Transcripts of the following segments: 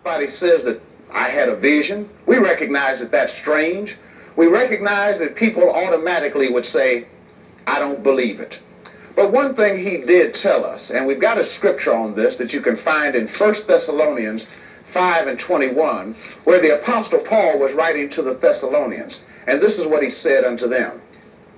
somebody says that I had a vision, we recognize that that's strange. We recognize that people automatically would say, I don't believe it. But one thing he did tell us, and we've got a scripture on this that you can find in 1 Thessalonians 5:21, where the Apostle Paul was writing to the Thessalonians. And this is what he said unto them.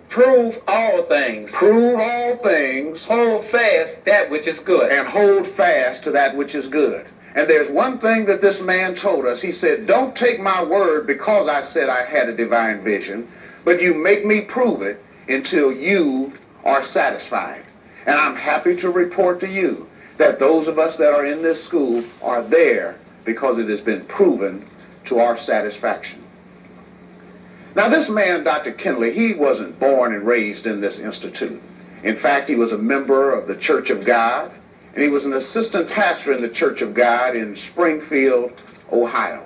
Prove all things. Prove all things. Hold fast that which is good. And hold fast to that which is good. And there's one thing that this man told us. He said, don't take my word because I said I had a divine vision, but you make me prove it until you are satisfied. And I'm happy to report to you that those of us that are in this school are there because it has been proven to our satisfaction. Now, this man, Dr. Kinley, he wasn't born and raised in this institute. In fact, he was a member of the Church of God, and he was an assistant pastor in the Church of God in Springfield, Ohio.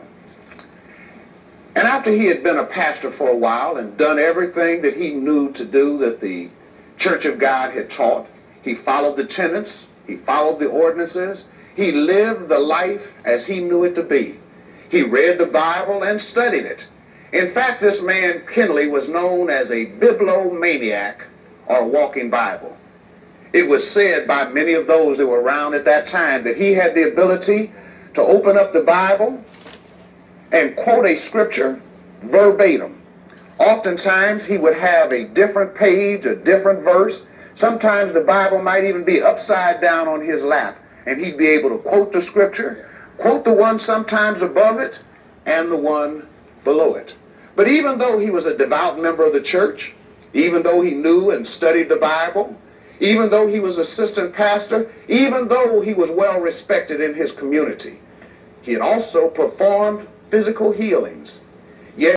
And after he had been a pastor for a while and done everything that he knew to do that the Church of God had taught, he followed the tenets, he followed the ordinances, he lived the life as he knew it to be. He read the Bible and studied it. In fact, this man, Kinley, was known as a bibliomaniac or walking Bible. It was said by many of those that were around at that time that he had the ability to open up the Bible and quote a scripture verbatim. Oftentimes, he would have a different page, a different verse. Sometimes the Bible might even be upside down on his lap, and he'd be able to quote the scripture, quote the one sometimes above it, and the one below it. But even though he was a devout member of the church, even though he knew and studied the Bible, even though he was assistant pastor, even though he was well respected in his community, he had also performed physical healings. Yet